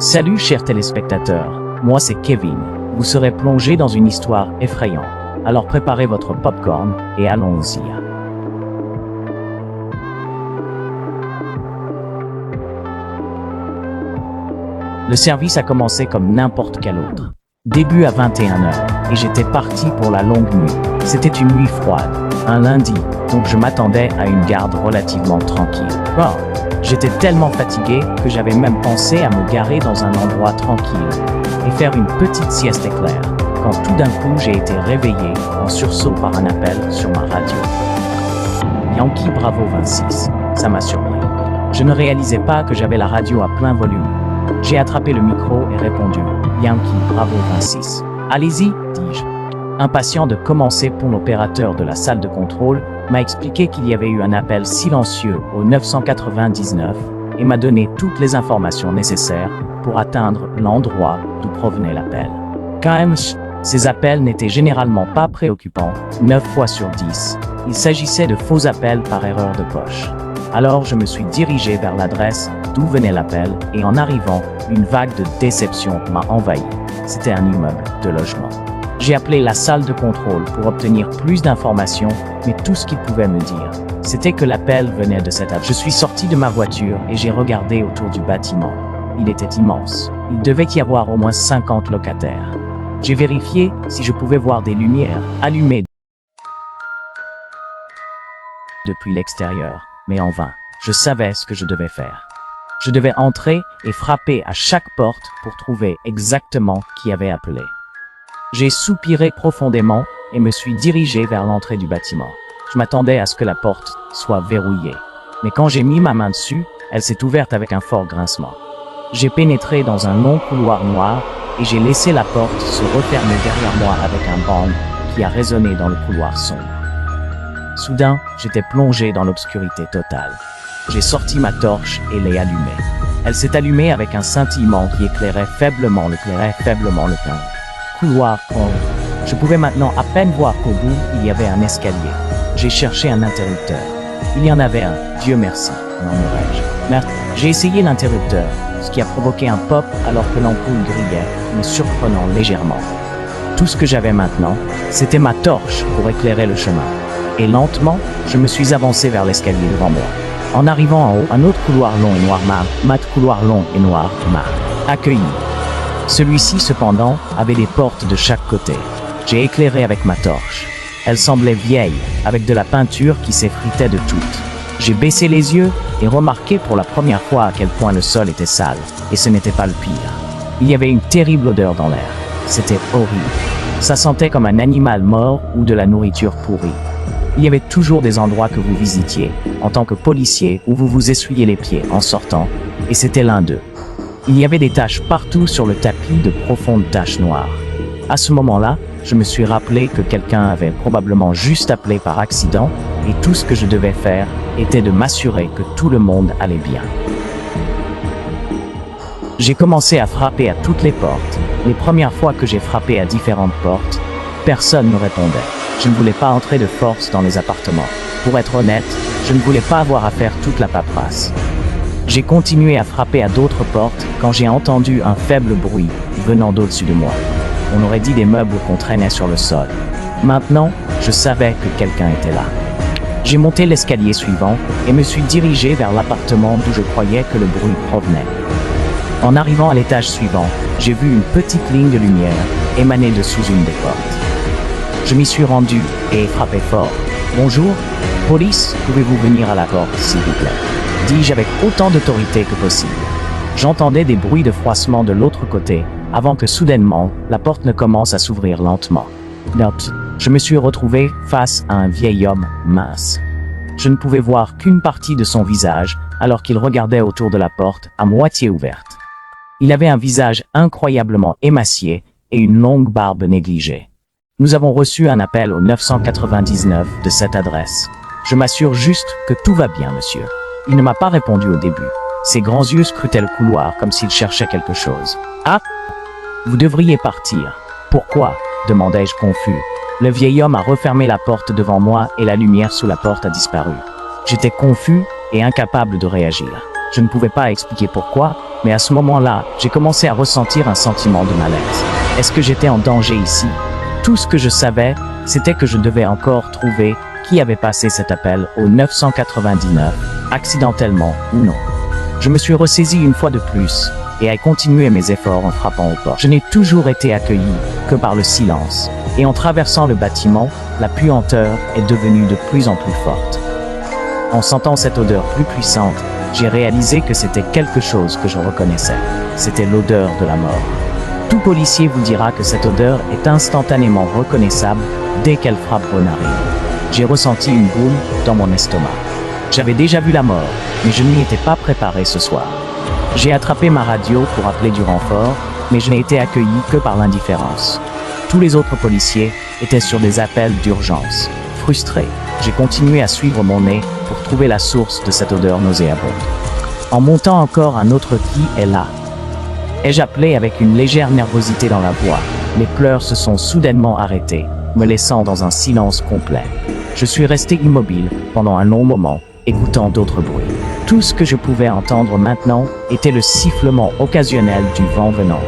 Salut chers téléspectateurs, moi c'est Kevin. Vous serez plongé dans une histoire effrayante. Alors préparez votre popcorn et allons-y. Le service a commencé comme n'importe quel autre. Début à 21h, et j'étais parti pour la longue nuit. C'était une nuit froide, un lundi, donc je m'attendais à une garde relativement tranquille. Bon, j'étais tellement fatigué que j'avais même pensé à me garer dans un endroit tranquille et faire une petite sieste éclair, quand tout d'un coup j'ai été réveillé en sursaut par un appel sur ma radio. Yankee Bravo 26, ça m'a surpris. Je ne réalisais pas que j'avais la radio à plein volume. J'ai attrapé le micro et répondu « Yankee Bravo 26 ». « Allez-y », dis-je. Impatient de commencer, pour l'opérateur de la salle de contrôle m'a expliqué qu'il y avait eu un appel silencieux au 999 et m'a donné toutes les informations nécessaires pour atteindre l'endroit d'où provenait l'appel. Quand même, ces appels n'étaient généralement pas préoccupants, 9 fois sur 10. Il s'agissait de faux appels par erreur de poche. Alors je me suis dirigé vers l'adresse d'où venait l'appel et en arrivant, une vague de déception m'a envahi. C'était un immeuble de logement. J'ai appelé la salle de contrôle pour obtenir plus d'informations, mais tout ce qu'ils pouvaient me dire, c'était que l'appel venait de cette adresse. Je suis sorti de ma voiture et j'ai regardé autour du bâtiment. Il était immense. Il devait y avoir au moins 50 locataires. J'ai vérifié si je pouvais voir des lumières allumées depuis l'extérieur, mais en vain. Je savais ce que je devais faire. Je devais entrer et frapper à chaque porte pour trouver exactement qui avait appelé. J'ai soupiré profondément et me suis dirigé vers l'entrée du bâtiment. Je m'attendais à ce que la porte soit verrouillée. Mais quand j'ai mis ma main dessus, elle s'est ouverte avec un fort grincement. J'ai pénétré dans un long couloir noir et j'ai laissé la porte se refermer derrière moi avec un bang qui a résonné dans le couloir sombre. Soudain, j'étais plongé dans l'obscurité totale. J'ai sorti ma torche et l'ai allumée. Elle s'est allumée avec un scintillement qui éclairait faiblement le couloir sombre. Je pouvais maintenant à peine voir qu'au bout, il y avait un escalier. J'ai cherché un interrupteur. Il y en avait un, Dieu merci, murmurai-je. Mais j'ai essayé l'interrupteur, ce qui a provoqué un pop alors que l'ampoule grillait, me surprenant légèrement. Tout ce que j'avais maintenant, c'était ma torche pour éclairer le chemin. Et lentement, je me suis avancé vers l'escalier devant moi. En arrivant en haut, un autre couloir long et noir couloir long et noir m'a accueilli. Celui-ci, cependant, avait des portes de chaque côté. J'ai éclairé avec ma torche. Elle semblait vieille, avec de la peinture qui s'effritait de toutes. J'ai baissé les yeux et remarqué pour la première fois à quel point le sol était sale. Et ce n'était pas le pire. Il y avait une terrible odeur dans l'air. C'était horrible. Ça sentait comme un animal mort ou de la nourriture pourrie. Il y avait toujours des endroits que vous visitiez, en tant que policier, où vous vous essuyiez les pieds en sortant, et c'était l'un d'eux. Il y avait des taches partout sur le tapis, de profondes taches noires. À ce moment-là, je me suis rappelé que quelqu'un avait probablement juste appelé par accident, et tout ce que je devais faire était de m'assurer que tout le monde allait bien. J'ai commencé à frapper à toutes les portes. Les premières fois que j'ai frappé à différentes portes, personne ne répondait. Je ne voulais pas entrer de force dans les appartements. Pour être honnête, je ne voulais pas avoir à faire toute la paperasse. J'ai continué à frapper à d'autres portes quand j'ai entendu un faible bruit venant d'au-dessus de moi. On aurait dit des meubles qu'on traînait sur le sol. Maintenant, je savais que quelqu'un était là. J'ai monté l'escalier suivant et me suis dirigé vers l'appartement d'où je croyais que le bruit provenait. En arrivant à l'étage suivant, j'ai vu une petite ligne de lumière émaner de sous une des portes. Je m'y suis rendu et ai frappé fort. « Bonjour, police, pouvez-vous venir à la porte, s'il vous plaît ?» dis-je avec autant d'autorité que possible. J'entendais des bruits de froissement de l'autre côté, avant que soudainement, la porte ne commence à s'ouvrir lentement. Je me suis retrouvé face à un vieil homme mince. Je ne pouvais voir qu'une partie de son visage, alors qu'il regardait autour de la porte, à moitié ouverte. Il avait un visage incroyablement émacié et une longue barbe négligée. Nous avons reçu un appel au 999 de cette adresse. Je m'assure juste que tout va bien, monsieur. Il ne m'a pas répondu au début. Ses grands yeux scrutaient le couloir comme s'il cherchait quelque chose. Ah! Vous devriez partir. Pourquoi? Demandai-je confus. Le vieil homme a refermé la porte devant moi et la lumière sous la porte a disparu. J'étais confus et incapable de réagir. Je ne pouvais pas expliquer pourquoi, Mais à ce moment-là, j'ai commencé à ressentir un sentiment de malaise. Est-ce que j'étais en danger ici? Tout ce que je savais, c'était que je devais encore trouver qui avait passé cet appel au 999, accidentellement ou non. Je me suis ressaisi une fois de plus et ai continué mes efforts en frappant aux portes. Je n'ai toujours été accueilli que par le silence, et en traversant le bâtiment, la puanteur est devenue de plus en plus forte. En sentant cette odeur plus puissante, j'ai réalisé que c'était quelque chose que je reconnaissais. C'était l'odeur de la mort. Tout policier vous dira que cette odeur est instantanément reconnaissable dès qu'elle frappe vos narines. J'ai ressenti une boule dans mon estomac. J'avais déjà vu la mort, mais je n'y étais pas préparé ce soir. J'ai attrapé ma radio pour appeler du renfort, mais je n'ai été accueilli que par l'indifférence. Tous les autres policiers étaient sur des appels d'urgence. Frustré, j'ai continué à suivre mon nez pour trouver la source de cette odeur nauséabonde. En montant encore un autre qui est là. Ai-je appelé avec une légère nervosité dans la voix. Mes pleurs se sont soudainement arrêtés, me laissant dans un silence complet. Je suis resté immobile pendant un long moment, écoutant d'autres bruits. Tout ce que je pouvais entendre maintenant était le sifflement occasionnel du vent venant.